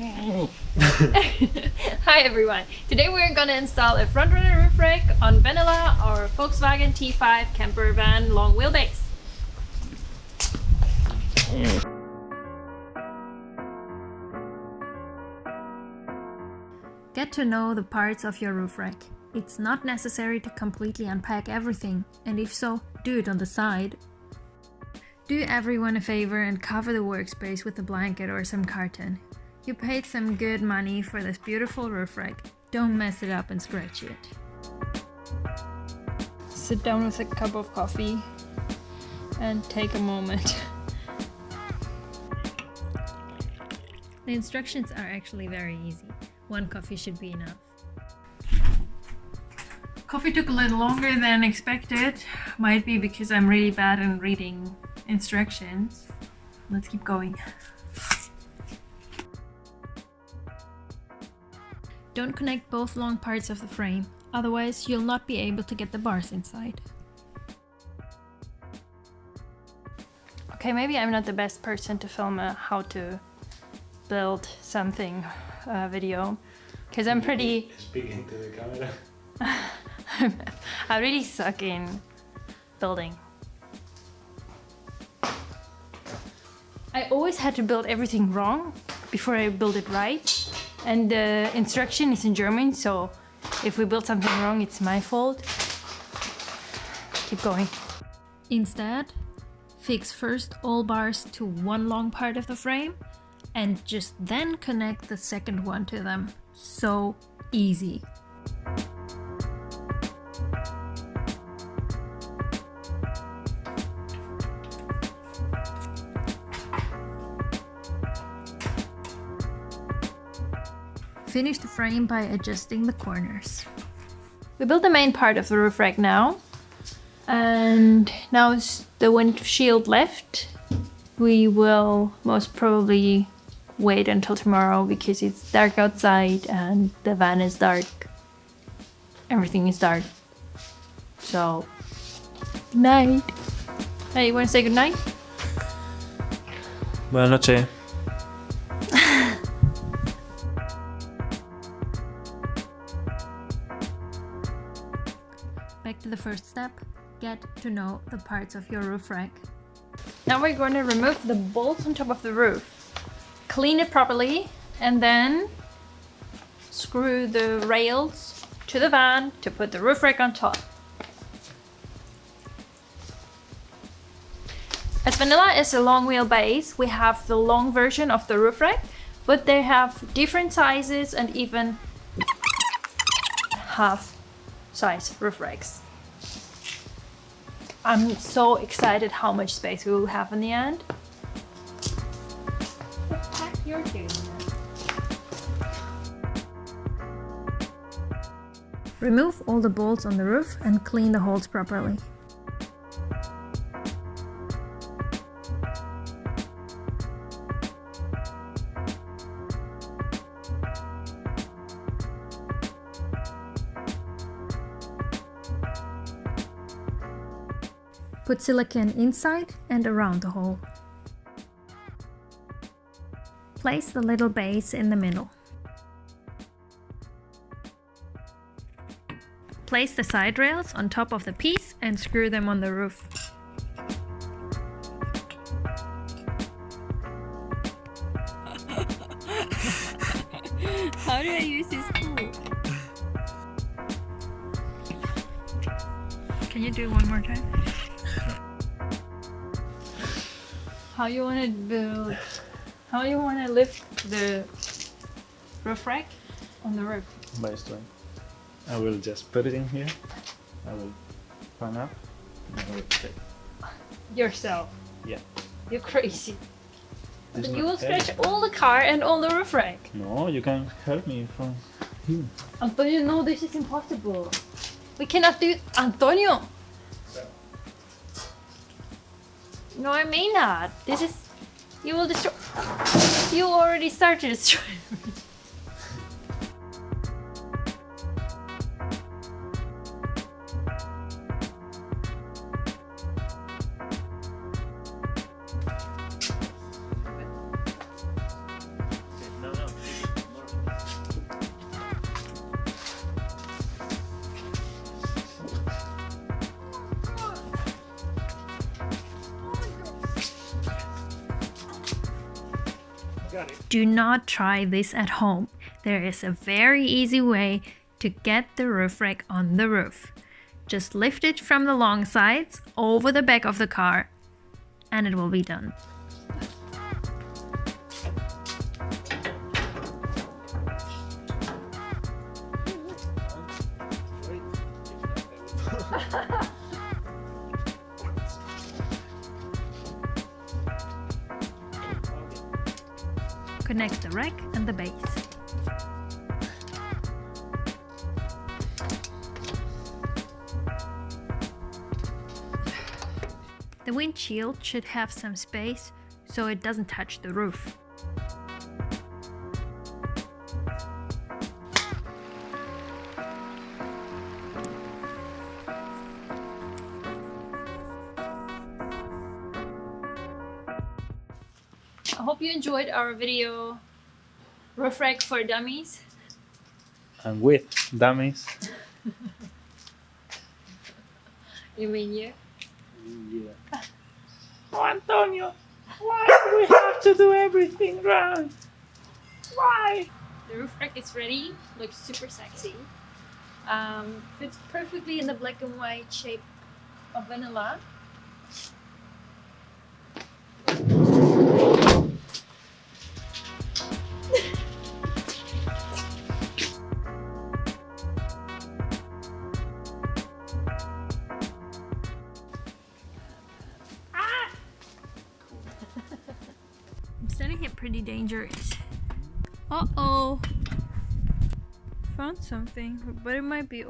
Hi everyone! Today we're gonna install a Frontrunner roof rack on Vanilla, our Volkswagen T5 camper van long wheelbase. Get to know the parts of your roof rack. It's not necessary to completely unpack everything, and if so, do it on the side. Do everyone a favor and cover the workspace with a blanket or some carton. You paid some good money for this beautiful roof rack. Don't mess it up and scratch it. Sit down with a cup of coffee and take a moment. The instructions are actually very easy. One coffee should be enough. Coffee took a little longer than expected. Might be because I'm really bad at reading instructions. Let's keep going. Don't connect both long parts of the frame, otherwise you'll not be able to get the bars inside. Okay, maybe I'm not the best person to film a how to build something video, because I'm pretty... Speaking to the camera. I really suck in building. I always had to build everything wrong before I build it right. And the instruction is in German, so if we build something wrong, it's my fault. Keep going. Instead, fix first all bars to one long part of the frame and just then connect the second one to them. So easy. Finish the frame by adjusting the corners. We built the main part of the roof rack now, and now it's the windshield left. We will most probably wait until tomorrow because it's dark outside and the van is dark. Everything is dark. So, good night. Hey, you want to say good night? Buenas noches. Back to the first step, get to know the parts of your roof rack. Now we're going to remove the bolts on top of the roof. Clean it properly and then screw the rails to the van to put the roof rack on top. As Vanilla is a long wheelbase, we have the long version of the roof rack, but they have different sizes and even half size roof racks. I'm so excited how much space we will have in the end. What the heck you're doing? Remove all the bolts on the roof and clean the holes properly. Put silicone inside and around the hole. Place the little base in the middle. Place the side rails on top of the piece and screw them on the roof. How do I use this tool? Can you do it one more time? How you want to build? How you want to lift the roof rack on the roof? By string. I will just put it in here. I will pan up. And I will take. Yourself. Yeah. You're crazy. This But is you will not scratch heavy. all the car and all the roof rack. No, you can help me from here. Antonio, no, this is impossible. We cannot do it. Antonio! No, I mean that. This is... You will destroy... You already started destroying. No, no. Got it. Do not try this at home. There is a very easy way to get the roof rack on the roof. Just lift it from the long sides over the back of the car and it will be done. Connect the rack and the base. The windshield should have some space so it doesn't touch the roof. I hope you enjoyed our video roof rack for dummies. And with dummies. You mean you? Yeah. Oh, Antonio, why do we have to do everything wrong? Why? The roof rack is ready. Looks super sexy. Fits perfectly in the black and white shape of vanilla. I'm standing here pretty dangerous. Uh-oh. Found something, but it might be